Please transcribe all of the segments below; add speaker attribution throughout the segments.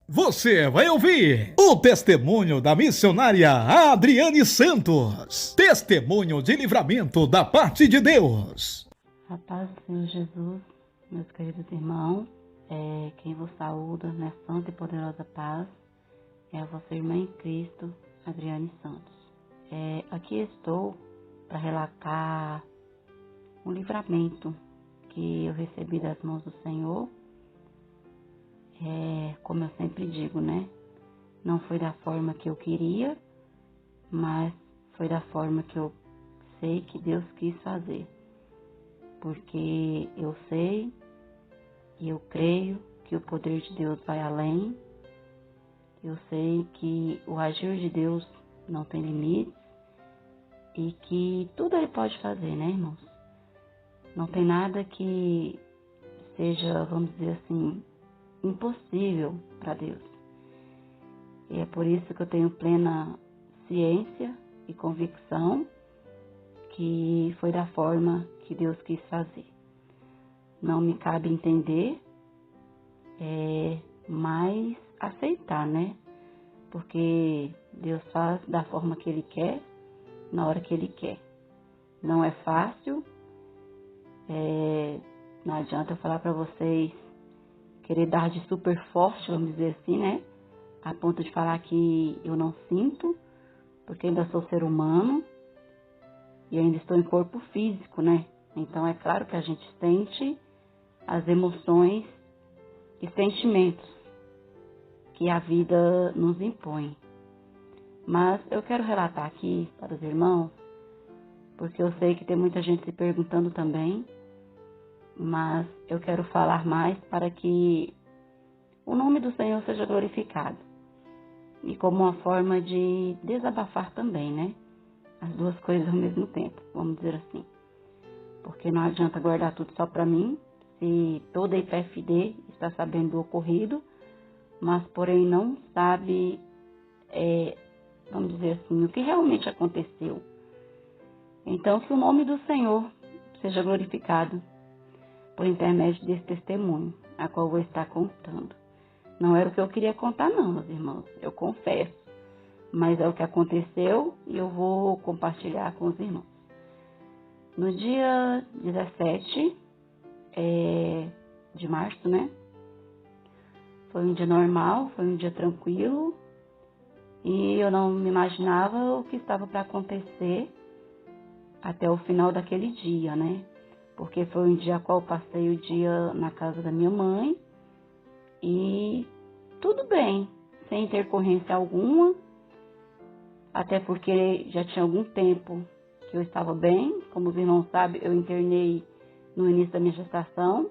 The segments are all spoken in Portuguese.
Speaker 1: Você vai ouvir o testemunho da missionária Adriane Santos. Testemunho de livramento da parte de Deus.
Speaker 2: A paz do Senhor Jesus, meus queridos irmãos, quem vos saúda na santa e poderosa paz é a vossa irmã em Cristo, Adriane Santos. Aqui estou para relatar um livramento que eu recebi das mãos do Senhor. Como eu sempre digo, né? Não foi da forma que eu queria, mas foi da forma que eu sei que Deus quis fazer. Porque eu sei e eu creio que o poder de Deus vai além. Eu sei que o agir de Deus não tem limites e que tudo Ele pode fazer, né, irmãos? Não tem nada que seja, vamos dizer assim, impossível para Deus. E é por isso que eu tenho plena ciência e convicção que foi da forma que Deus quis fazer. Não me cabe entender, mas aceitar, né? Porque Deus faz da forma que Ele quer, na hora que Ele quer. Não é fácil, não adianta eu falar para vocês querer dar de super forte, vamos dizer assim, né? A ponto de falar que eu não sinto, porque ainda sou ser humano e ainda estou em corpo físico, né? Então é claro que a gente sente as emoções e sentimentos que a vida nos impõe. Mas eu quero relatar aqui para os irmãos, porque eu sei que tem muita gente se perguntando também, mas eu quero falar mais para que o nome do Senhor seja glorificado. E como uma forma de desabafar também, né? As duas coisas ao mesmo tempo, vamos dizer assim. Porque não adianta guardar tudo só para mim, se toda a IPFD está sabendo do ocorrido, mas porém não sabe, vamos dizer assim, o que realmente aconteceu. Então, que o nome do Senhor seja glorificado por intermédio desse testemunho, a qual eu vou estar contando. Não era o que eu queria contar não, meus irmãos, eu confesso. Mas é o que aconteceu e eu vou compartilhar com os irmãos. No dia 17 de março, né? Foi um dia normal, foi um dia tranquilo. E eu não me imaginava o que estava para acontecer até o final daquele dia, né? Porque foi um dia a qual eu passei o dia na casa da minha mãe e tudo bem, sem intercorrência alguma, até porque já tinha algum tempo que eu estava bem. Como os irmãos sabem, eu internei no início da minha gestação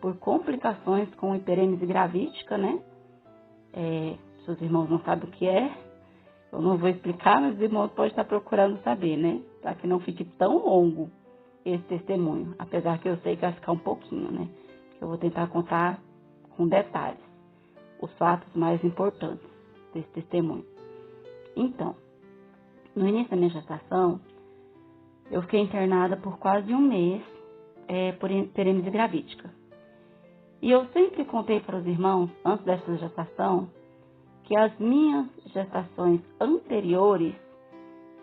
Speaker 2: por complicações com hiperêmese gravídica, né? Se os irmãos não sabem o que é, eu não vou explicar, mas os irmãos podem estar procurando saber, né? Para que não fique tão longo esse testemunho, apesar que eu sei que vai ficar um pouquinho, né? Eu vou tentar contar com detalhes os fatos mais importantes desse testemunho. Então, no início da minha gestação, eu fiquei internada por quase um mês por hiperêmese gravídica. E eu sempre contei para os irmãos, antes dessa gestação, que as minhas gestações anteriores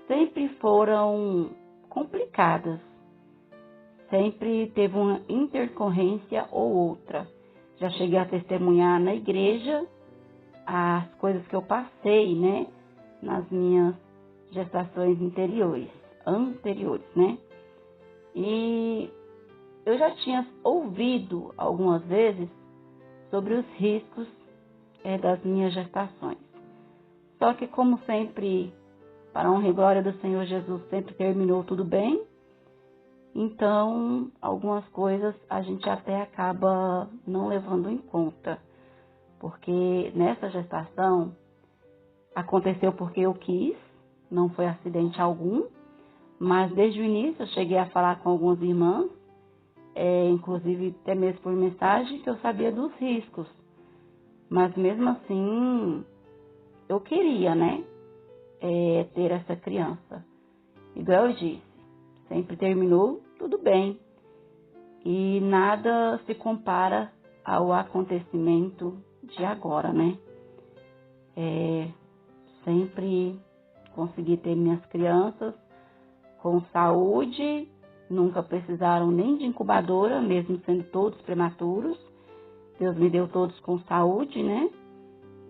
Speaker 2: sempre foram complicadas. Sempre teve uma intercorrência ou outra. Já cheguei a testemunhar na igreja as coisas que eu passei, né? Nas minhas gestações anteriores, né? E eu já tinha ouvido algumas vezes sobre os riscos das minhas gestações. Só que como sempre, para a honra e glória do Senhor Jesus, sempre terminou tudo bem. Então, algumas coisas a gente até acaba não levando em conta. Porque nessa gestação aconteceu porque eu quis, não foi acidente algum. Mas desde o início eu cheguei a falar com algumas irmãs, inclusive até mesmo por mensagem, que eu sabia dos riscos. Mas mesmo assim, eu queria, né, ter essa criança. Igual eu disse, sempre terminou tudo bem. E nada se compara ao acontecimento de agora, né? Sempre consegui ter minhas crianças com saúde, nunca precisaram nem de incubadora, mesmo sendo todos prematuros. Deus me deu todos com saúde, né?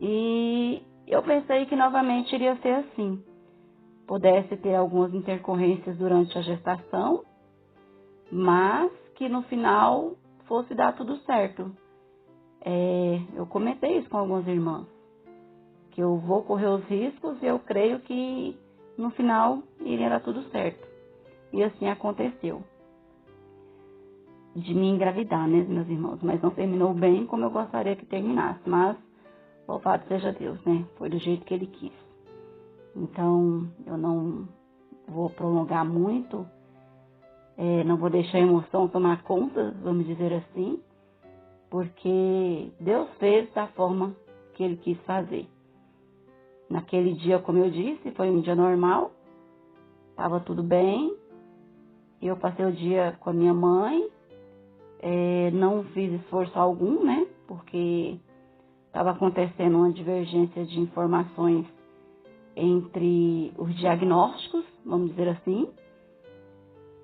Speaker 2: E eu pensei que novamente iria ser assim. Pudesse ter algumas intercorrências durante a gestação, mas que no final fosse dar tudo certo. Eu comentei isso com algumas irmãs, que eu vou correr os riscos e eu creio que no final iria dar tudo certo. E assim aconteceu. De me engravidar, né, meus irmãos? Mas não terminou bem como eu gostaria que terminasse. Mas, louvado seja Deus, né? Foi do jeito que Ele quis. Então, eu não vou prolongar muito. Não vou deixar a emoção tomar conta, vamos dizer assim. Porque Deus fez da forma que Ele quis fazer. Naquele dia, como eu disse, foi um dia normal. Estava tudo bem. Eu passei o dia com a minha mãe. Não fiz esforço algum, né? Porque estava acontecendo uma divergência de informações entre os diagnósticos, vamos dizer assim.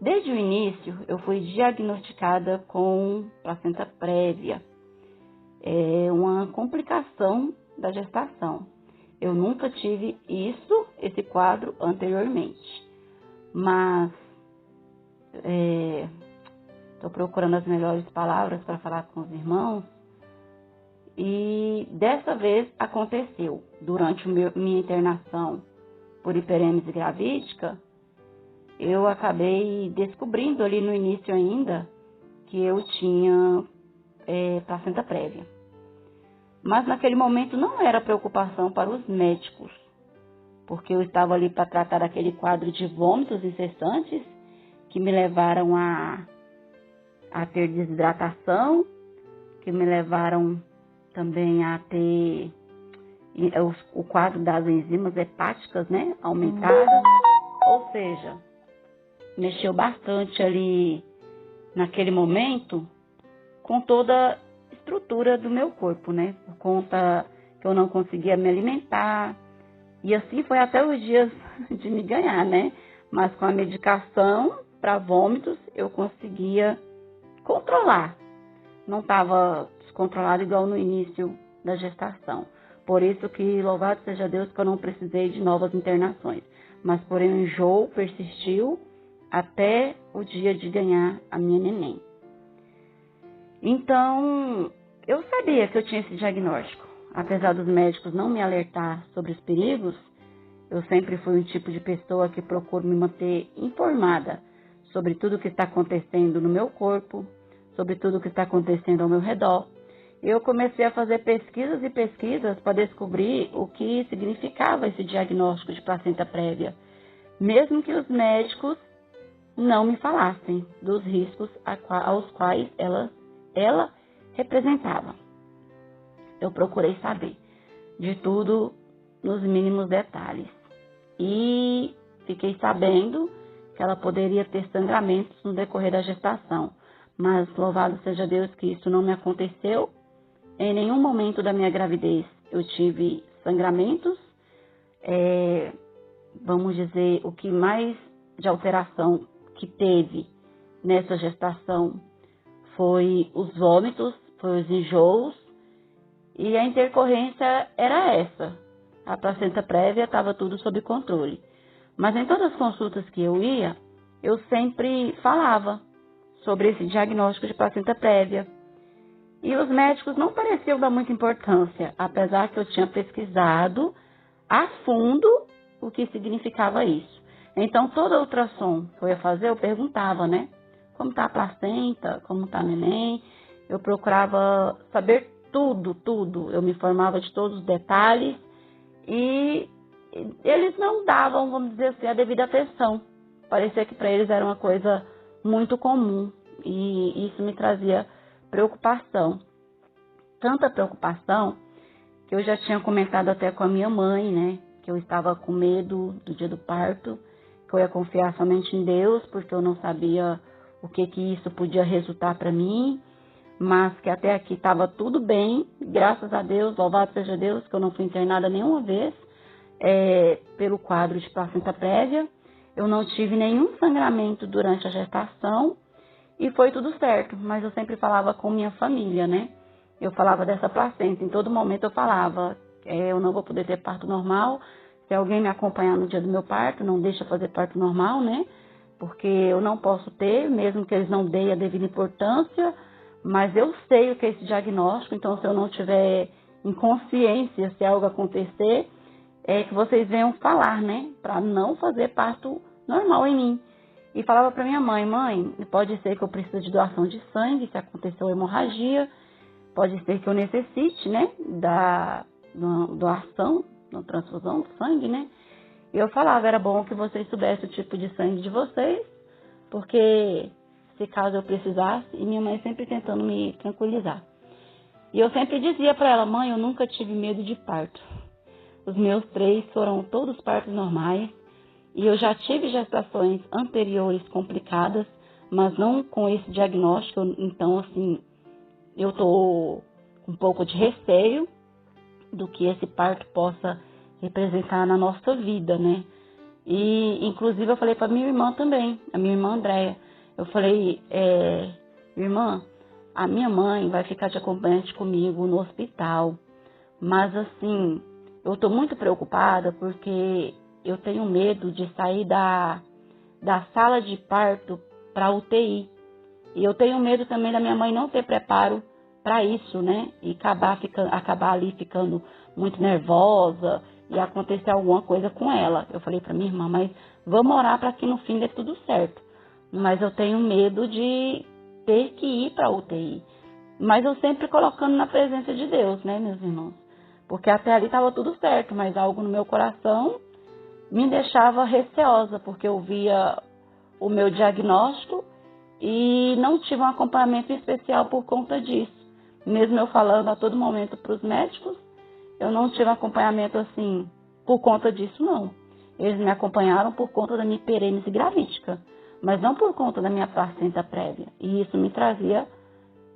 Speaker 2: Desde o início, eu fui diagnosticada com placenta prévia. É uma complicação da gestação. Eu nunca tive esse quadro anteriormente. Mas estou procurando as melhores palavras para falar com os irmãos. E dessa vez aconteceu. Durante minha internação por hiperêmese gravídica, eu acabei descobrindo ali no início ainda que eu tinha placenta prévia. Mas naquele momento não era preocupação para os médicos, porque eu estava ali para tratar daquele quadro de vômitos incessantes que me levaram a ter desidratação, que me levaram também a ter o quadro das enzimas hepáticas, né, aumentadas. Ou seja, mexeu bastante ali naquele momento com toda a estrutura do meu corpo, né, por conta que eu não conseguia me alimentar. E assim foi até os dias de me ganhar, né, mas com a medicação para vômitos eu conseguia controlar. Não estava descontrolado igual no início da gestação. Por isso que, louvado seja Deus, que eu não precisei de novas internações. Mas, porém, o enjoo persistiu até o dia de ganhar a minha neném. Então, eu sabia que eu tinha esse diagnóstico. Apesar dos médicos não me alertar sobre os perigos, eu sempre fui um tipo de pessoa que procuro me manter informada sobre tudo o que está acontecendo no meu corpo, sobre tudo o que está acontecendo ao meu redor. Eu comecei a fazer pesquisas e pesquisas para descobrir o que significava esse diagnóstico de placenta prévia, mesmo que os médicos não me falassem dos riscos aos quais ela representava. Eu procurei saber de tudo nos mínimos detalhes e fiquei sabendo que ela poderia ter sangramentos no decorrer da gestação. Mas louvado seja Deus que isso não me aconteceu. Em nenhum momento da minha gravidez eu tive sangramentos. Vamos dizer, o que mais de alteração que teve nessa gestação foi os vômitos, foi os enjoos. E a intercorrência era essa. A placenta prévia estava tudo sob controle. Mas em todas as consultas que eu ia, eu sempre falava sobre esse diagnóstico de placenta prévia. E os médicos não pareciam dar muita importância, apesar que eu tinha pesquisado a fundo o que significava isso. Então, toda ultrassom que eu ia fazer, eu perguntava, né? Como está a placenta, como está a neném. Eu procurava saber tudo. Eu me informava de todos os detalhes e eles não davam, vamos dizer assim, a devida atenção. Parecia que para eles era uma coisa muito comum e isso me trazia preocupação. Tanta preocupação que eu já tinha comentado até com a minha mãe, né? Que eu estava com medo do dia do parto, que eu ia confiar somente em Deus, porque eu não sabia o que isso podia resultar para mim. mas que até aqui estava tudo bem, graças a Deus, louvado seja Deus, que eu não fui internada nenhuma vez pelo quadro de placenta prévia. Eu não tive nenhum sangramento durante a gestação e foi tudo certo, mas eu sempre falava com minha família, né? Eu falava dessa placenta, em todo momento eu falava, eu não vou poder ter parto normal, se alguém me acompanhar no dia do meu parto, não deixa fazer parto normal, né? Porque eu não posso ter, mesmo que eles não deem a devida importância, mas eu sei o que é esse diagnóstico, então se eu não tiver em consciência se algo acontecer, que vocês venham falar, né? Para não fazer parto normal em mim. E falava para minha mãe, pode ser que eu precise de doação de sangue, se aconteceu hemorragia, pode ser que eu necessite, né, da doação, da transfusão de sangue, né? E eu falava, era bom que vocês soubessem o tipo de sangue de vocês, porque se caso eu precisasse, e minha mãe sempre tentando me tranquilizar. E eu sempre dizia para ela, mãe, eu nunca tive medo de parto. Os meus 3 foram todos partos normais, e eu já tive gestações anteriores complicadas, mas não com esse diagnóstico, então assim, eu tô com um pouco de receio do que esse parto possa representar na nossa vida, né? E, inclusive, eu falei para minha irmã também, a minha irmã Andréia. Eu falei, irmã, a minha mãe vai ficar de acompanhante comigo no hospital, mas assim, eu tô muito preocupada porque eu tenho medo de sair da sala de parto para UTI. E eu tenho medo também da minha mãe não ter preparo para isso, né? E acabar ali ficando muito nervosa e acontecer alguma coisa com ela. Eu falei para minha irmã, mas vamos orar para que no fim dê tudo certo. Mas eu tenho medo de ter que ir para UTI. Mas eu sempre colocando na presença de Deus, né, meus irmãos? Porque até ali estava tudo certo, mas algo no meu coração me deixava receosa, porque eu via o meu diagnóstico e não tive um acompanhamento especial por conta disso. Mesmo eu falando a todo momento para os médicos, eu não tive acompanhamento assim por conta disso, não. Eles me acompanharam por conta da minha hiperêmese gravídica, mas não por conta da minha placenta prévia. E isso me trazia,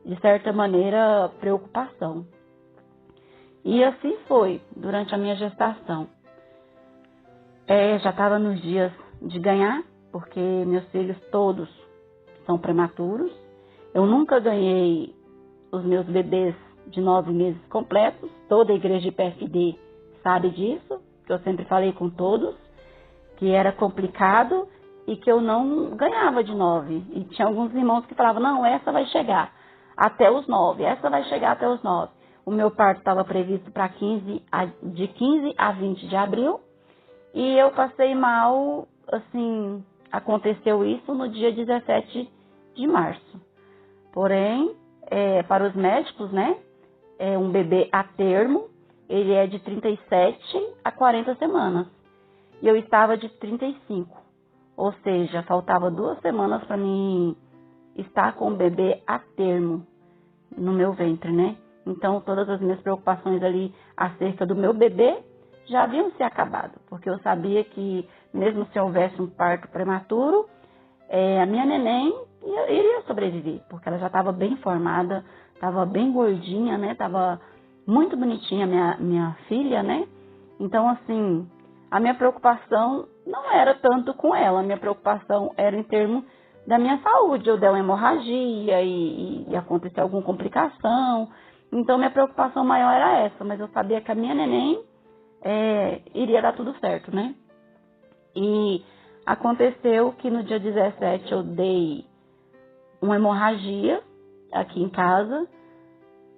Speaker 2: de certa maneira, preocupação. E assim foi durante a minha gestação. Já estava nos dias de ganhar, porque meus filhos todos são prematuros. Eu nunca ganhei os meus bebês de 9 meses completos. Toda a igreja de PFD sabe disso, que eu sempre falei com todos, que era complicado e que eu não ganhava de 9. E tinha alguns irmãos que falavam, não, essa vai chegar até os 9, essa vai chegar até os 9. O meu parto estava previsto para de 15 a 20 de abril e eu passei mal, assim, aconteceu isso no dia 17 de março. Porém, para os médicos, né, um bebê a termo, ele é de 37 a 40 semanas. E eu estava de 35, ou seja, faltava 2 semanas para mim estar com o bebê a termo no meu ventre, né? Então, todas as minhas preocupações ali acerca do meu bebê já haviam se acabado, porque eu sabia que, mesmo se houvesse um parto prematuro, a minha neném iria sobreviver, porque ela já estava bem formada, estava bem gordinha, né? Estava muito bonitinha minha filha, né? Então, assim, a minha preocupação não era tanto com ela, a minha preocupação era em termos da minha saúde. Eu der uma hemorragia e acontecer alguma complicação. Então, minha preocupação maior era essa, mas eu sabia que a minha neném iria dar tudo certo, né? E aconteceu que no dia 17 eu dei uma hemorragia aqui em casa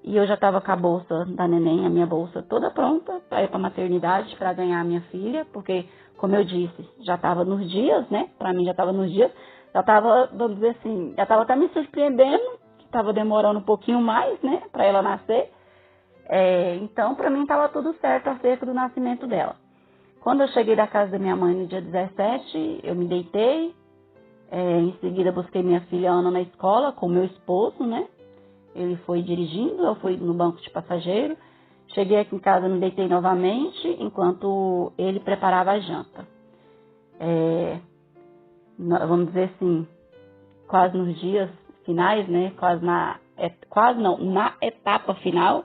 Speaker 2: e eu já estava com a bolsa da neném, a minha bolsa toda pronta para ir para a maternidade para ganhar a minha filha, porque, como eu disse, já estava nos dias, né? Para mim já estava nos dias, já estava, vamos dizer assim, já estava até me surpreendendo, que estava demorando um pouquinho mais, né, para ela nascer. Então, para mim estava tudo certo acerca do nascimento dela. Quando eu cheguei da casa da minha mãe no dia 17, eu me deitei. Em seguida, busquei minha filha Ana na escola com meu esposo, né? Ele foi dirigindo, eu fui no banco de passageiro. Cheguei aqui em casa, me deitei novamente, enquanto ele preparava a janta. Vamos dizer assim, quase nos dias finais, né? Quase quase não, na etapa final.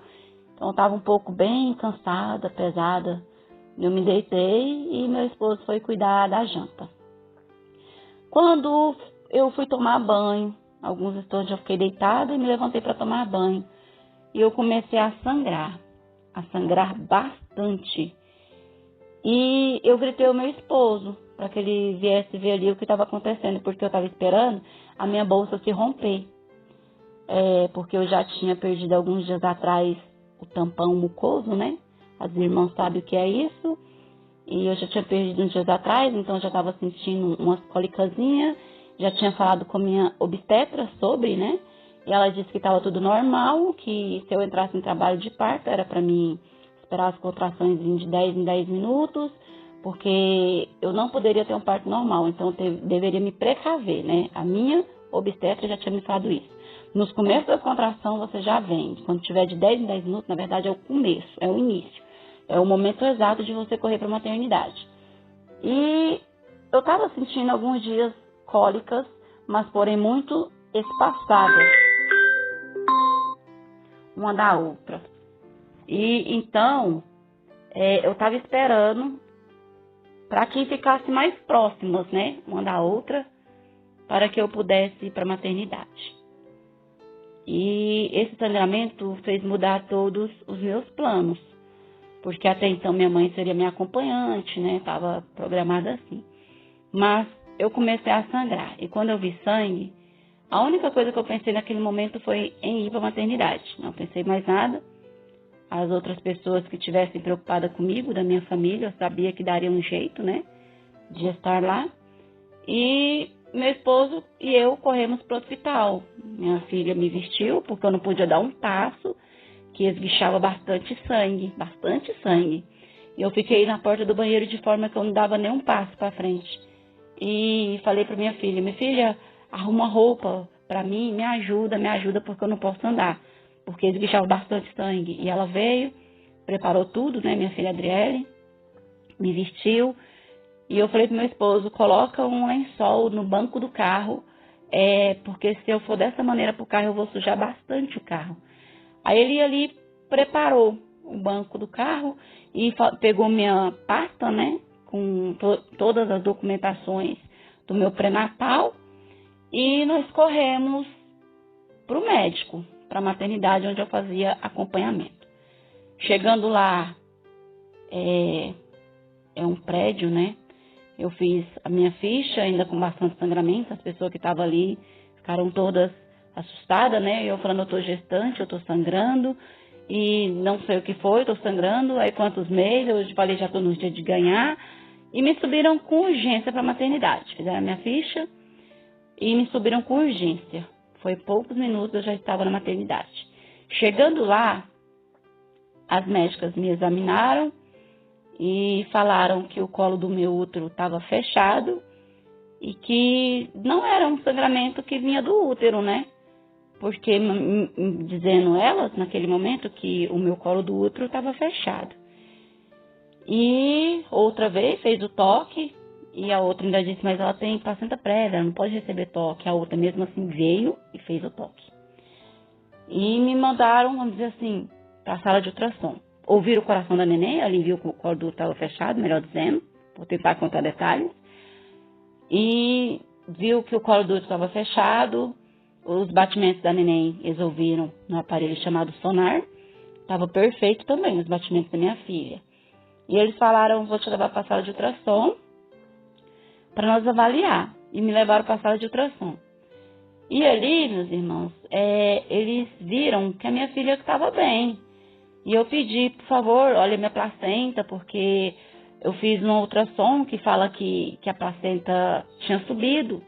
Speaker 2: Então eu estava um pouco bem cansada, pesada. Eu me deitei e meu esposo foi cuidar da janta. Quando eu fui tomar banho, alguns instantes eu fiquei deitada e me levantei para tomar banho. E eu comecei a sangrar bastante. E eu gritei ao meu esposo para que ele viesse ver ali o que estava acontecendo, porque eu estava esperando a minha bolsa se romper. Porque eu já tinha perdido alguns dias atrás o tampão mucoso, né? As irmãs sabem o que é isso. E eu já tinha perdido uns dias atrás, então eu já estava sentindo umas cólicazinhas. Já tinha falado com a minha obstetra sobre, né? E ela disse que estava tudo normal, que se eu entrasse em trabalho de parto era para mim esperar as contrações de 10 em 10 minutos, porque eu não poderia ter um parto normal, então eu deveria me precaver, né? A minha obstetra já tinha me falado isso. Nos começos da contração você já vem, quando tiver de 10 em 10 minutos, na verdade é o começo, é o início, é o momento exato de você correr para a maternidade. E eu estava sentindo alguns dias cólicas, mas porém muito espaçadas, uma da outra. E então, eu estava esperando para que ficasse mais próximas, né, uma da outra, para que eu pudesse ir para a maternidade. E esse sangramento fez mudar todos os meus planos, porque até então minha mãe seria minha acompanhante, né, estava programada assim. Mas eu comecei a sangrar, e quando eu vi sangue, a única coisa que eu pensei naquele momento foi em ir para a maternidade. Não pensei mais nada. As outras pessoas que estivessem preocupadas comigo, da minha família, eu sabia que daria um jeito, né, de estar lá. E meu esposo e eu corremos para o hospital. Minha filha me vestiu, porque eu não podia dar um passo, que esguichava bastante sangue. E eu fiquei na porta do banheiro de forma que eu não dava nem um passo para frente. E falei para minha filha, arruma roupa para mim, me ajuda, porque eu não posso andar, porque esguichava bastante sangue. E ela veio, preparou tudo, né, minha filha Adriele, me vestiu, e eu falei pro meu esposo, coloca um lençol no banco do carro, porque se eu for dessa maneira pro carro, eu vou sujar bastante o carro. Aí ele ali preparou o banco do carro e pegou minha pasta, né, com todas as documentações do meu pré-natal, e nós corremos para o médico, para a maternidade onde eu fazia acompanhamento. Chegando lá, é um prédio, né? Eu fiz a minha ficha, ainda com bastante sangramento, as pessoas que estavam ali ficaram todas assustadas, né? Eu falando, eu tô gestante, eu tô sangrando, e não sei o que foi, tô sangrando, aí quantos meses, eu falei, já tô nos dias de ganhar, e me subiram com urgência para a maternidade. Fizeram a minha ficha e me subiram com urgência. Foi poucos minutos, eu já estava na maternidade. Chegando lá, as médicas me examinaram e falaram que o colo do meu útero estava fechado e que não era um sangramento que vinha do útero, né? Porque dizendo elas, naquele momento, que o meu colo do útero estava fechado. E outra vez fez o toque, e a outra ainda disse, mas ela tem placenta prévia, ela não pode receber toque. A outra mesmo assim veio e fez o toque. E me mandaram, vamos dizer assim, para a sala de ultrassom. Ouviram o coração da neném, ali viu que o colo do útero estava fechado, melhor dizendo, vou tentar contar detalhes. E viu que o colo do útero estava fechado, os batimentos da neném eles ouviram no aparelho chamado sonar, estava perfeito também os batimentos da minha filha. E eles falaram, vou te levar para a sala de ultrassom para nós avaliar. E me levaram para a sala de ultrassom. E ali, meus irmãos, eles viram que a minha filha estava bem. E eu pedi, por favor, olha minha placenta, porque eu fiz um ultrassom que fala que a placenta tinha subido.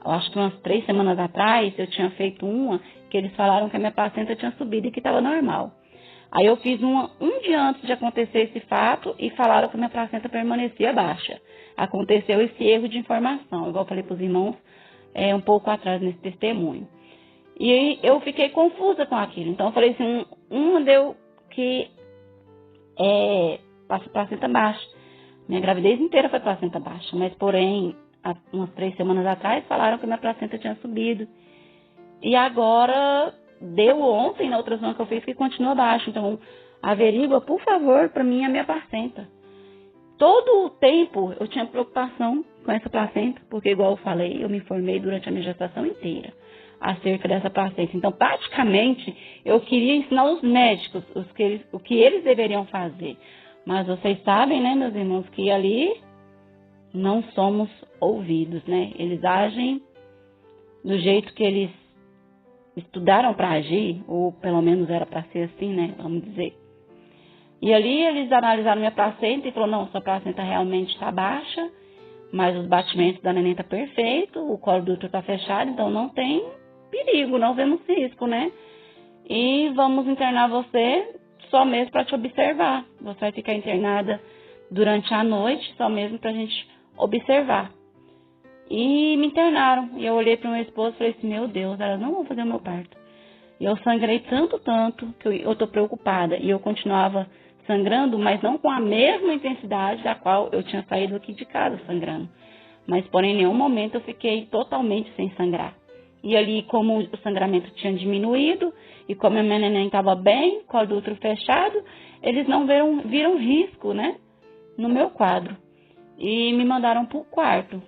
Speaker 2: Eu acho que umas 3 semanas atrás eu tinha feito uma que eles falaram que a minha placenta tinha subido e que estava normal. Aí eu fiz um dia antes de acontecer esse fato e falaram que a minha placenta permanecia baixa. Aconteceu esse erro de informação, igual eu falei para os irmãos um pouco atrás nesse testemunho. E aí eu fiquei confusa com aquilo. Então eu falei assim, deu que placenta baixa. Minha gravidez inteira foi placenta baixa, mas porém, umas 3 semanas atrás falaram que a minha placenta tinha subido. E agora deu ontem na ultrassom que eu fiz que continua baixo. Então, averigua, por favor, para mim a minha placenta. Todo o tempo eu tinha preocupação com essa placenta, porque, igual eu falei, eu me informei durante a minha gestação inteira acerca dessa placenta. Então, praticamente, eu queria ensinar os médicos o que eles deveriam fazer. Mas vocês sabem, né, meus irmãos, que ali não somos ouvidos, né? Eles agem do jeito que eles estudaram para agir, ou pelo menos era para ser assim, né? Vamos dizer. E ali eles analisaram minha placenta e falaram, não, sua placenta realmente está baixa, mas os batimentos da neném estão perfeitos, o colo do útero está fechado, então não tem perigo, não vemos risco, né? E vamos internar você só mesmo para te observar. Você vai ficar internada durante a noite, só mesmo para a gente observar. E me internaram. E eu olhei para o meu esposo e falei assim, meu Deus, elas não vão fazer o meu parto. E eu sangrei tanto, que eu tô preocupada. E eu continuava sangrando, mas não com a mesma intensidade da qual eu tinha saído aqui de casa sangrando. Mas, porém, em nenhum momento eu fiquei totalmente sem sangrar. E ali, como o sangramento tinha diminuído, e como a minha neném estava bem, com o útero fechado, eles não viram risco, né, no meu quadro. E me mandaram para o quarto.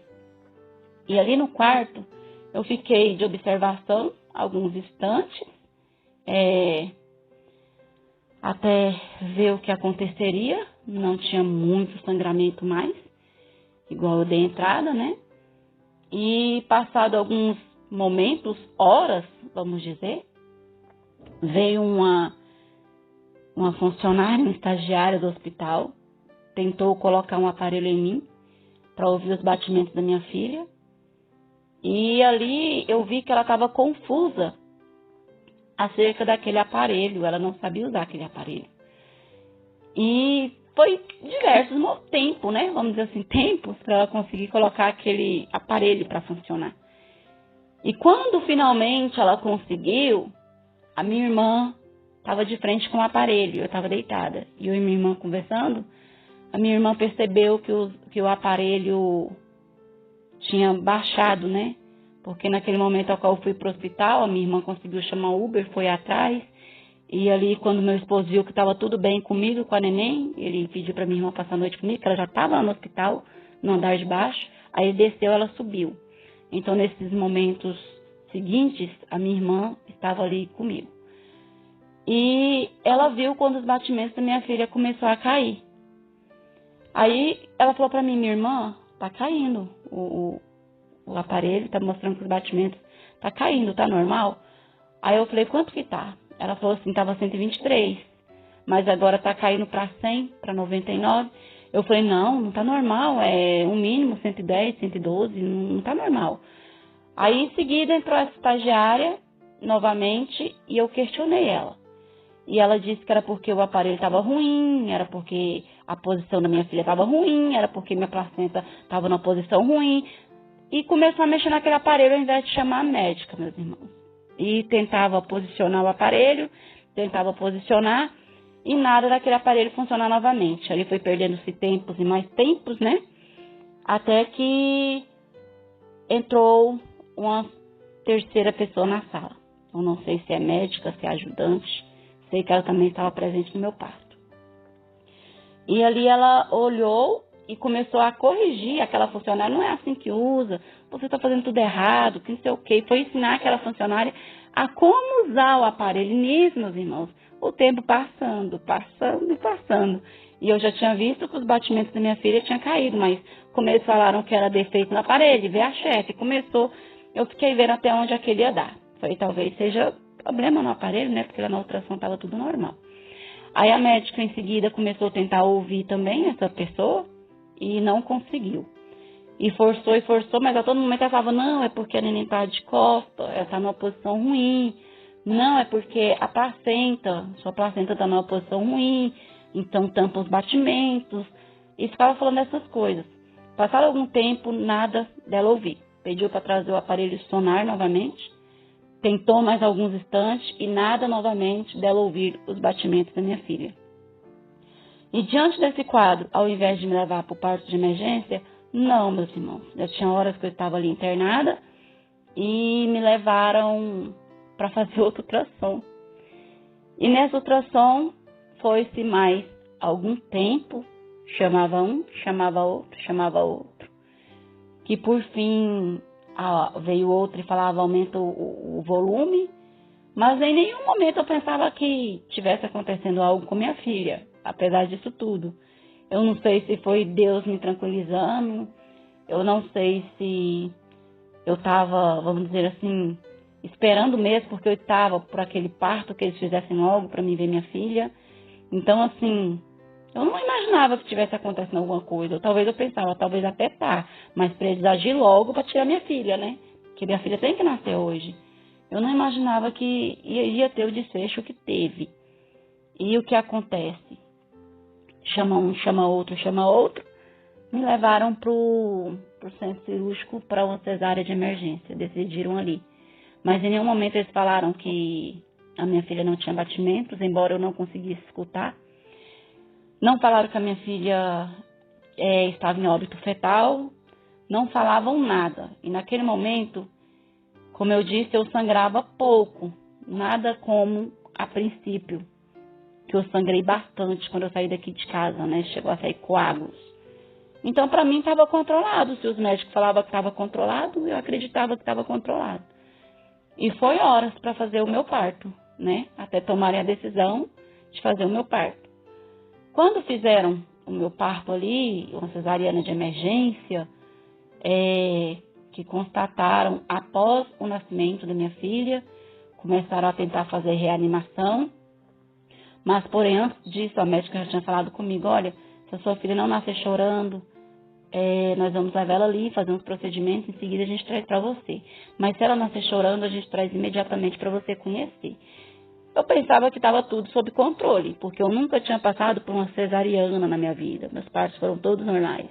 Speaker 2: E ali no quarto, eu fiquei de observação alguns instantes, até ver o que aconteceria. Não tinha muito sangramento mais, igual eu dei entrada, né? E passado alguns momentos, horas, vamos dizer, veio uma funcionária, uma estagiária do hospital, tentou colocar um aparelho em mim para ouvir os batimentos da minha filha. E ali eu vi que ela estava confusa acerca daquele aparelho, ela não sabia usar aquele aparelho. E foi diversos tempos, né? Vamos dizer assim, tempos para ela conseguir colocar aquele aparelho para funcionar. E quando finalmente ela conseguiu, a minha irmã estava de frente com o aparelho, eu estava deitada. E eu e minha irmã conversando, a minha irmã percebeu que o aparelho tinha baixado, né? Porque naquele momento ao qual eu fui para o hospital, a minha irmã conseguiu chamar o Uber, foi atrás. E ali, quando meu esposo viu que estava tudo bem comigo, com a neném, ele pediu para minha irmã passar a noite comigo, que ela já estava no hospital, no andar de baixo. Aí ele desceu, ela subiu. Então, nesses momentos seguintes, a minha irmã estava ali comigo. E ela viu quando os batimentos da minha filha começaram a cair. Aí ela falou para mim, minha irmã, tá caindo o aparelho, tá mostrando que os batimentos tá caindo, tá normal? Aí eu falei, quanto que tá? Ela falou assim, tava 123, mas agora tá caindo para 100, para 99. Eu falei, não tá normal, é um mínimo 110, 112, não tá normal. Aí em seguida entrou essa estagiária novamente e eu questionei ela. E ela disse que era porque o aparelho estava ruim, era porque a posição da minha filha estava ruim, era porque minha placenta estava numa posição ruim. E começou a mexer naquele aparelho ao invés de chamar a médica, meus irmãos. E tentava posicionar o aparelho, tentava posicionar, e nada daquele aparelho funcionar novamente. Ali foi perdendo-se tempos e mais tempos, né? Até que entrou uma terceira pessoa na sala. Eu não sei se é médica, se é ajudante. Sei que ela também estava presente no meu parto. E ali ela olhou e começou a corrigir aquela funcionária. Não é assim que usa, você está fazendo tudo errado, que não sei o quê. Foi ensinar aquela funcionária a como usar o aparelho. Nisso, meus irmãos, o tempo passando. E eu já tinha visto que os batimentos da minha filha tinham caído, mas como eles falaram que era defeito no aparelho, veio a chefe, começou, eu fiquei vendo até onde aquele ia dar. Falei, talvez seja problema no aparelho, né? Porque lá na ultrassom estava tudo normal. Aí a médica em seguida começou a tentar ouvir também essa pessoa e não conseguiu. E forçou, mas a todo momento ela falava, não, é porque a neném está de costas, ela está numa posição ruim. Não, é porque a placenta, sua placenta está numa posição ruim, então tampa os batimentos. E ficava falando essas coisas. Passado algum tempo, nada dela ouvir. Pediu para trazer o aparelho sonar novamente. Tentou mais alguns instantes e nada novamente dela ouvir os batimentos da minha filha. E diante desse quadro, ao invés de me levar para o parto de emergência, não, meus irmãos. Já tinha horas que eu estava ali internada e me levaram para fazer outro ultrassom. E nessa ultrassom foi-se mais algum tempo, chamava um, chamava outro, que por fim veio outro e falava aumenta o volume, mas em nenhum momento eu pensava que tivesse acontecendo algo com minha filha, apesar disso tudo. Eu não sei se foi Deus me tranquilizando, eu não sei se eu estava, vamos dizer assim, esperando mesmo, porque eu estava por aquele parto que eles fizessem logo para mim ver minha filha. Então, assim, eu não imaginava que tivesse acontecendo alguma coisa. Ou talvez eu pensava, talvez até tá, mas para eles agir logo para tirar minha filha, né? Porque minha filha tem que nascer hoje. Eu não imaginava que ia ter o desfecho que teve. E o que acontece? Chama um, chama outro. Me levaram pro centro cirúrgico para uma cesárea de emergência. Decidiram ali. Mas em nenhum momento eles falaram que a minha filha não tinha batimentos, embora eu não conseguisse escutar. Não falaram que a minha filha estava em óbito fetal. Não falavam nada. E naquele momento, como eu disse, eu sangrava pouco. Nada como a princípio. Que eu sangrei bastante quando eu saí daqui de casa, né? Chegou a sair coágulos. Então, para mim, estava controlado. Se os médicos falavam que estava controlado, eu acreditava que estava controlado. E foi horas para fazer o meu parto, né? Até tomarem a decisão de fazer o meu parto. Quando fizeram o meu parto ali, uma cesariana de emergência, que constataram após o nascimento da minha filha, começaram a tentar fazer reanimação. Mas, porém, antes disso, a médica já tinha falado comigo, olha, se a sua filha não nascer chorando, nós vamos levar ela ali, fazer uns procedimentos, em seguida a gente traz para você. Mas se ela nascer chorando, a gente traz imediatamente para você conhecer. Eu pensava que estava tudo sob controle, porque eu nunca tinha passado por uma cesariana na minha vida. Meus partos foram todos normais.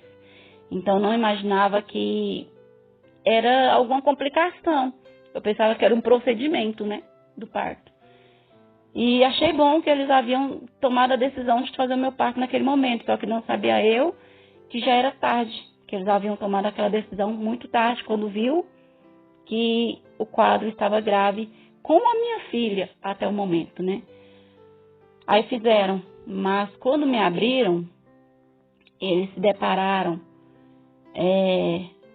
Speaker 2: Então, não imaginava que era alguma complicação. Eu pensava que era um procedimento, né, do parto. E achei bom que eles haviam tomado a decisão de fazer o meu parto naquele momento, só que não sabia eu que já era tarde, que eles haviam tomado aquela decisão muito tarde, quando viu que o quadro estava grave com a minha filha até o momento, né? Aí fizeram, mas quando me abriram, eles se depararam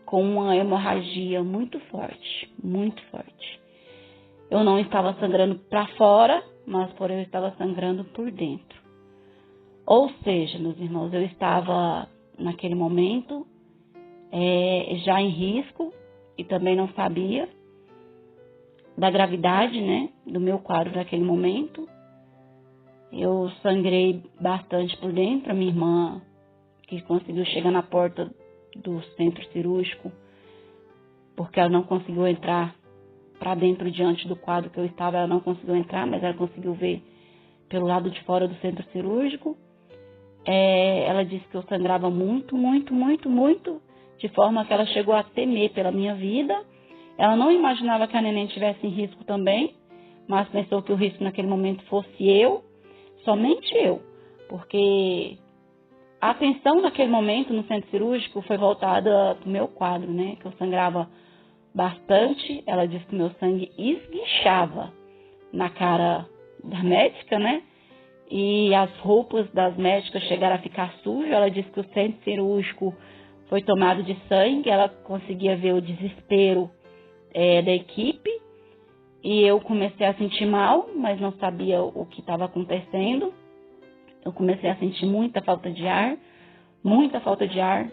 Speaker 2: com uma hemorragia muito forte, muito forte. Eu não estava sangrando para fora, mas porém eu estava sangrando por dentro. Ou seja, meus irmãos, eu estava naquele momento já em risco e também não sabia da gravidade, né, do meu quadro naquele momento. Eu sangrei bastante por dentro. A minha irmã, que conseguiu chegar na porta do centro cirúrgico, porque ela não conseguiu entrar para dentro diante do quadro que eu estava, ela não conseguiu entrar, mas ela conseguiu ver pelo lado de fora do centro cirúrgico. Ela disse que eu sangrava muito, muito, muito, muito, de forma que ela chegou a temer pela minha vida. Ela não imaginava que a neném estivesse em risco também, mas pensou que o risco naquele momento fosse eu, somente eu, porque a atenção naquele momento no centro cirúrgico foi voltada para o meu quadro, né, que eu sangrava bastante. Ela disse que meu sangue esguichava na cara da médica, né? E as roupas das médicas chegaram a ficar sujas. Ela disse que o centro cirúrgico foi tomado de sangue. Ela conseguia ver o desespero da equipe. E eu comecei a sentir mal, mas não sabia o que estava acontecendo. Eu comecei a sentir muita falta de ar.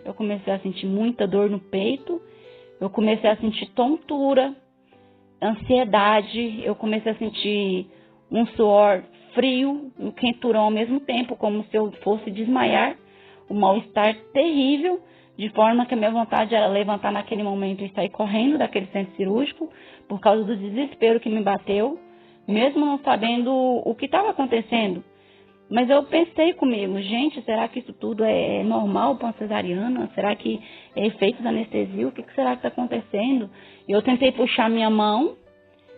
Speaker 2: Eu comecei a sentir muita dor no peito. Eu comecei a sentir tontura, ansiedade. Eu comecei a sentir um suor frio, um quenturão ao mesmo tempo, como se eu fosse desmaiar. Um mal-estar terrível, de forma que a minha vontade era levantar naquele momento e sair correndo daquele centro cirúrgico, por causa do desespero que me bateu, mesmo não sabendo o que estava acontecendo. Mas eu pensei comigo, gente, será que isso tudo é normal para uma cesariana? Será que é efeito da anestesia? O que será que está acontecendo? Eu tentei puxar minha mão,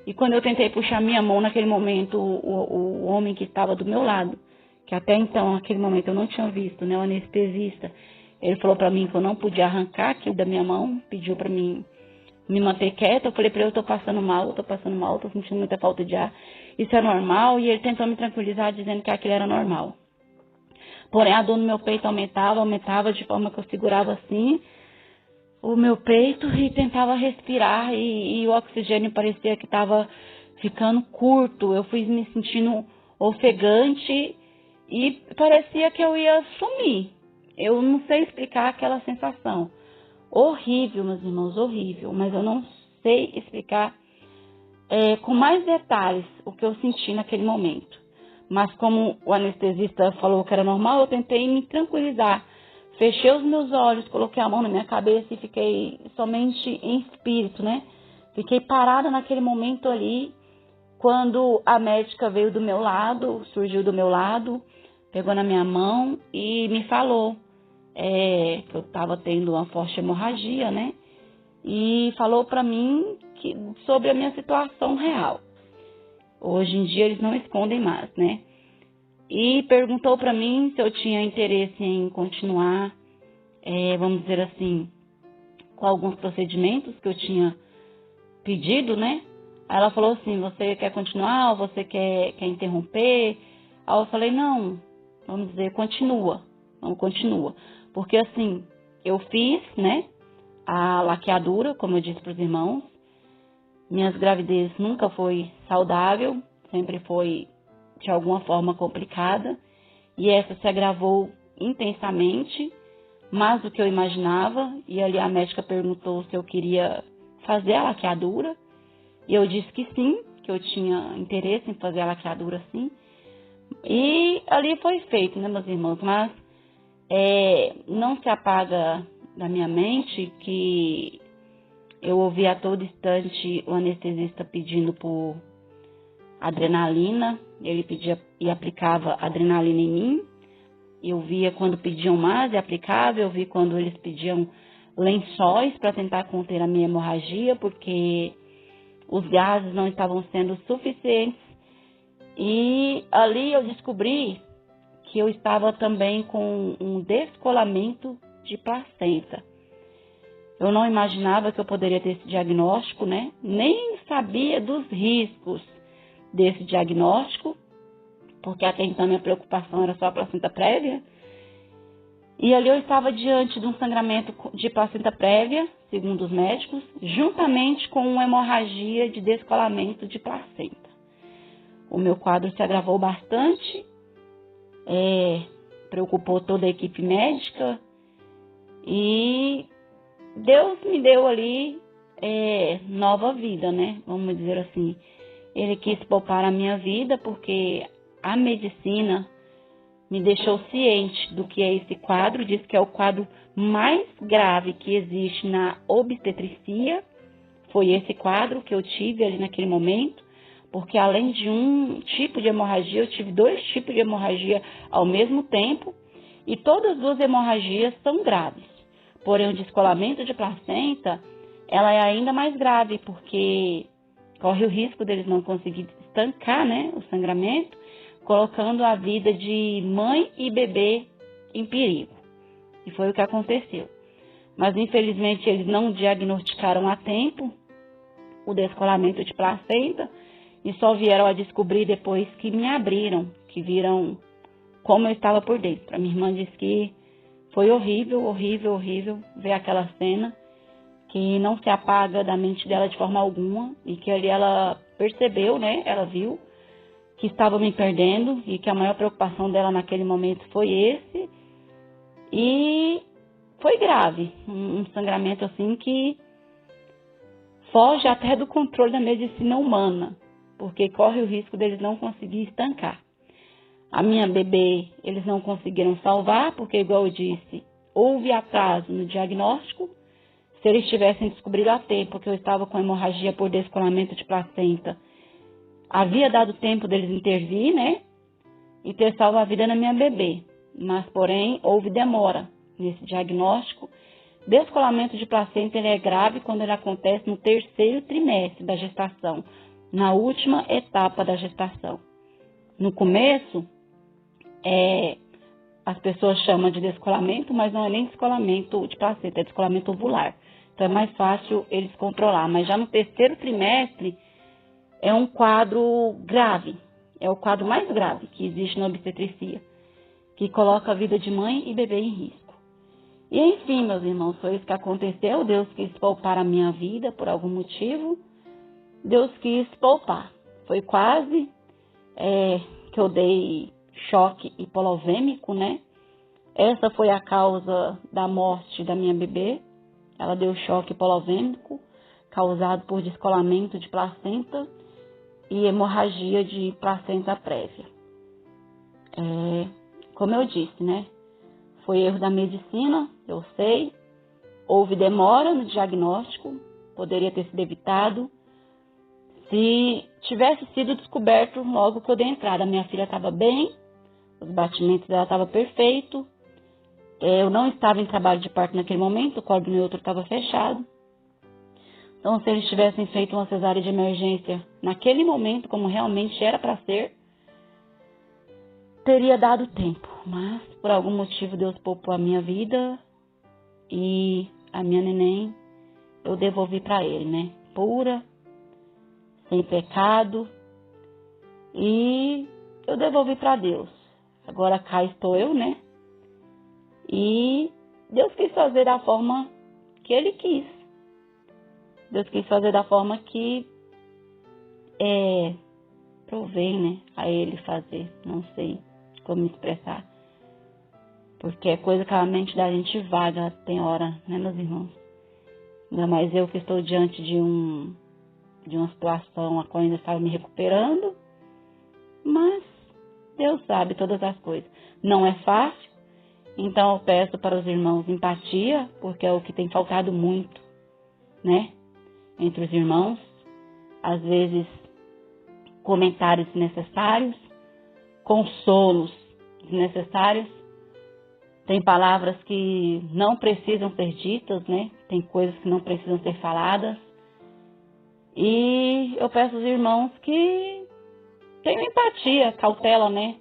Speaker 2: e quando eu tentei puxar minha mão, naquele momento, o homem que estava do meu lado, que até então, naquele momento, eu não tinha visto, né, o anestesista, ele falou para mim que eu não podia arrancar aquilo da minha mão, pediu para mim me manter quieta. Eu falei para ele, eu tô passando mal, tô sentindo muita falta de ar. Isso é normal? E ele tentou me tranquilizar, dizendo que aquilo era normal. Porém, a dor no meu peito aumentava de forma que eu segurava assim o meu peito e tentava respirar e o oxigênio parecia que estava ficando curto. Eu fui me sentindo ofegante e parecia que eu ia sumir. Eu não sei explicar aquela sensação. Horrível, meus irmãos, horrível. Mas eu não sei explicar com mais detalhes o que eu senti naquele momento. Mas como o anestesista falou que era normal, eu tentei me tranquilizar. Fechei os meus olhos, coloquei a mão na minha cabeça e fiquei somente em espírito, né? Fiquei parada naquele momento ali, quando a médica veio do meu lado, surgiu do meu lado, pegou na minha mão e me falou que eu estava tendo uma forte hemorragia, né? E falou para mim sobre a minha situação real. Hoje em dia eles não escondem mais, né? E perguntou para mim se eu tinha interesse em continuar, vamos dizer assim, com alguns procedimentos que eu tinha pedido, né? Aí ela falou assim, você quer continuar ou você quer interromper? Aí eu falei, não, vamos dizer, continua. Porque assim, eu fiz, né, a laqueadura, como eu disse para os irmãos. Minhas gravidez nunca foi saudável, sempre foi de alguma forma complicada. E essa se agravou intensamente, mais do que eu imaginava. E ali a médica perguntou se eu queria fazer a laqueadura. E eu disse que sim, que eu tinha interesse em fazer a laqueadura sim. E ali foi feito, né, meus irmãos? Mas não se apaga da minha mente que eu ouvi a todo instante o anestesista pedindo por adrenalina. Ele pedia e aplicava adrenalina em mim. Eu via quando pediam mais e aplicava. Eu vi quando eles pediam lençóis para tentar conter a minha hemorragia, porque os gases não estavam sendo suficientes. E ali eu descobri que eu estava também com um descolamento de placenta. Eu não imaginava que eu poderia ter esse diagnóstico, né? Nem sabia dos riscos desse diagnóstico, porque até então minha preocupação era só a placenta prévia. E ali eu estava diante de um sangramento de placenta prévia, segundo os médicos, juntamente com uma hemorragia de descolamento de placenta. O meu quadro se agravou bastante, preocupou toda a equipe médica e Deus me deu ali nova vida, né? Vamos dizer assim. Ele quis poupar a minha vida porque a medicina me deixou ciente do que é esse quadro. Diz que é o quadro mais grave que existe na obstetricia. Foi esse quadro que eu tive ali naquele momento, porque além de um tipo de hemorragia, eu tive 2 tipos de hemorragia ao mesmo tempo, e todas as 2 hemorragias são graves. Porém, o descolamento de placenta, ela é ainda mais grave, porque corre o risco deles não conseguir estancar, né, o sangramento, colocando a vida de mãe e bebê em perigo. E foi o que aconteceu. Mas, infelizmente, eles não diagnosticaram a tempo o descolamento de placenta e só vieram a descobrir depois que me abriram, que viram como eu estava por dentro. A minha irmã disse que foi horrível, horrível, horrível ver aquela cena, que não se apaga da mente dela de forma alguma, e que ali ela percebeu, né, ela viu que estava me perdendo e que a maior preocupação dela naquele momento foi esse. E foi grave, um sangramento assim que foge até do controle da medicina humana, porque corre o risco deles não conseguir estancar. A minha bebê, eles não conseguiram salvar, porque, igual eu disse, houve atraso no diagnóstico. Se eles tivessem descobrido a tempo que eu estava com hemorragia por descolamento de placenta, havia dado tempo deles intervir, né? E ter salvo a vida da minha bebê. Mas, porém, houve demora nesse diagnóstico. Descolamento de placenta ele é grave quando ele acontece no 3º trimestre da gestação, na última etapa da gestação. No começo, as pessoas chamam de descolamento, mas não é nem descolamento de placenta, é descolamento ovular. Então é mais fácil eles controlar. Mas já no terceiro trimestre é um quadro grave. É o quadro mais grave que existe na obstetrícia, que coloca a vida de mãe e bebê em risco. E enfim, meus irmãos, foi isso que aconteceu. Deus quis poupar a minha vida por algum motivo. Deus quis poupar. Foi quase que eu dei choque hipovolêmico, né? Essa foi a causa da morte da minha bebê. Ela deu choque hipovolêmico, causado por descolamento de placenta e hemorragia de placenta prévia. Como eu disse, né? Foi erro da medicina, eu sei. Houve demora no diagnóstico, poderia ter sido evitado. Se tivesse sido descoberto logo que eu dei entrada, minha filha estava bem, os batimentos dela estavam perfeitos. Eu não estava em trabalho de parto naquele momento, o colo neutro estava fechado. Então, se eles tivessem feito uma cesárea de emergência naquele momento, como realmente era para ser, teria dado tempo. Mas, por algum motivo, Deus poupou a minha vida e a minha neném eu devolvi para Ele, né? Pura, sem pecado, e eu devolvi para Deus. Agora cá estou eu, né? E Deus quis fazer da forma que Ele quis. Deus quis fazer da forma que provém, né, a Ele fazer. Não sei como me expressar. Porque é coisa que a mente da gente vaga, tem hora, né, meus irmãos? Ainda mais eu que estou diante de uma situação a qual ainda estava me recuperando. Mas Deus sabe todas as coisas. Não é fácil. Então eu peço para os irmãos empatia, porque é o que tem faltado muito, né? Entre os irmãos, às vezes comentários necessários, consolos desnecessários, tem palavras que não precisam ser ditas, né? Tem coisas que não precisam ser faladas. E eu peço aos irmãos que tenham empatia, cautela, né?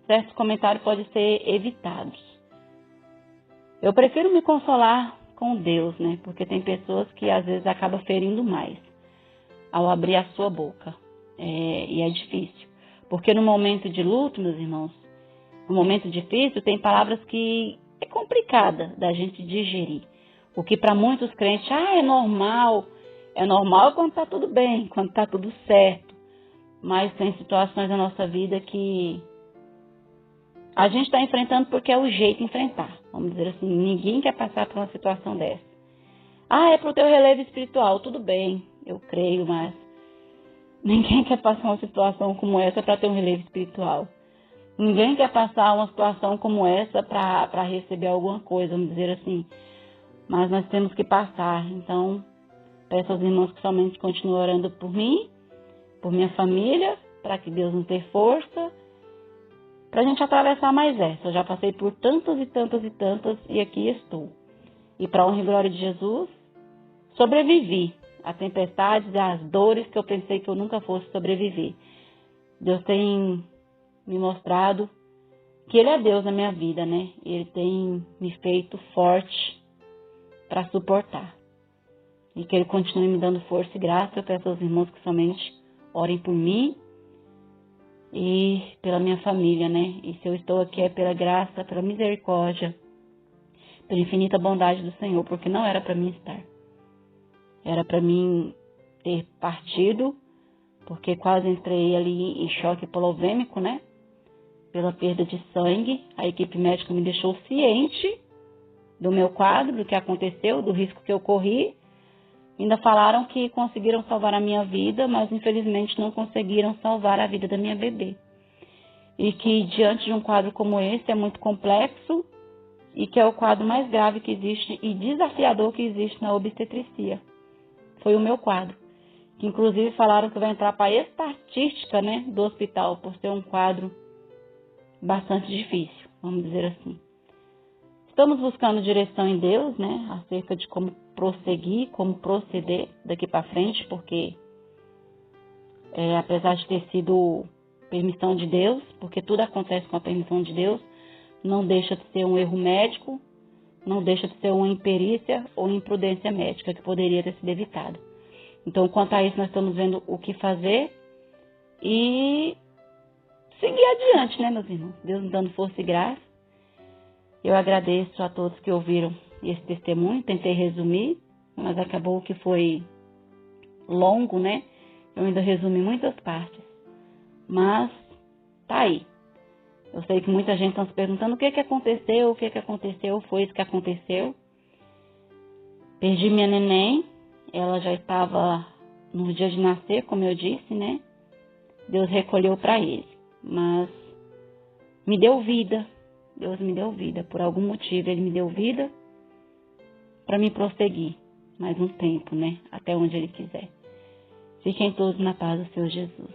Speaker 2: Certos comentários podem ser evitados. Eu prefiro me consolar com Deus, né? Porque tem pessoas que às vezes acabam ferindo mais ao abrir a sua boca. E é difícil. Porque no momento de luto, meus irmãos, no momento difícil, tem palavras que é complicada da gente digerir. O que para muitos crentes, é normal. É normal quando está tudo bem, quando está tudo certo. Mas tem situações na nossa vida que a gente está enfrentando porque é o jeito de enfrentar. Vamos dizer assim, ninguém quer passar por uma situação dessa. É para o teu relevo espiritual, tudo bem, eu creio, mas ninguém quer passar uma situação como essa para ter um relevo espiritual. Ninguém quer passar uma situação como essa para receber alguma coisa, vamos dizer assim. Mas nós temos que passar. Então, peço aos irmãos que somente continuem orando por mim, por minha família, para que Deus nos dê força, para a gente atravessar mais essa. Eu já passei por tantas e tantas e tantas e aqui estou. E para a honra e glória de Jesus, sobrevivi a tempestades e às dores que eu pensei que eu nunca fosse sobreviver. Deus tem me mostrado que Ele é Deus na minha vida, né? Ele tem me feito forte para suportar. E que Ele continue me dando força e graça. Eu peço aos irmãos que somente orem por mim e pela minha família, né? E se eu estou aqui é pela graça, pela misericórdia, pela infinita bondade do Senhor, porque não era para mim estar. Era para mim ter partido, porque quase entrei ali em choque hipovolêmico, né? Pela perda de sangue. A equipe médica me deixou ciente do meu quadro, do que aconteceu, do risco que eu corri. Ainda falaram que conseguiram salvar a minha vida, mas infelizmente não conseguiram salvar a vida da minha bebê. E que diante de um quadro como esse é muito complexo e que é o quadro mais grave que existe e desafiador que existe na obstetrícia. Foi o meu quadro. Que inclusive falaram que vai entrar para a estatística, né, do hospital, por ser um quadro bastante difícil, vamos dizer assim. Estamos buscando direção em Deus, né, acerca de como prosseguir, como proceder daqui para frente, porque apesar de ter sido permissão de Deus, porque tudo acontece com a permissão de Deus, não deixa de ser um erro médico, não deixa de ser uma imperícia ou imprudência médica que poderia ter sido evitada. Então, quanto a isso, nós estamos vendo o que fazer e seguir adiante, né, meus irmãos? Deus nos dando força e graça. Eu agradeço a todos que ouviram esse testemunho, tentei resumir, mas acabou que foi longo, né? Eu ainda resumi muitas partes, mas tá aí. Eu sei que muita gente está se perguntando o que aconteceu, foi isso que aconteceu. Perdi minha neném, ela já estava no dia de nascer, como eu disse, né? Deus recolheu para ele, mas me deu vida. Deus me deu vida, por algum motivo Ele me deu vida para me prosseguir mais um tempo, né? Até onde Ele quiser. Fiquem todos na paz do Senhor Jesus.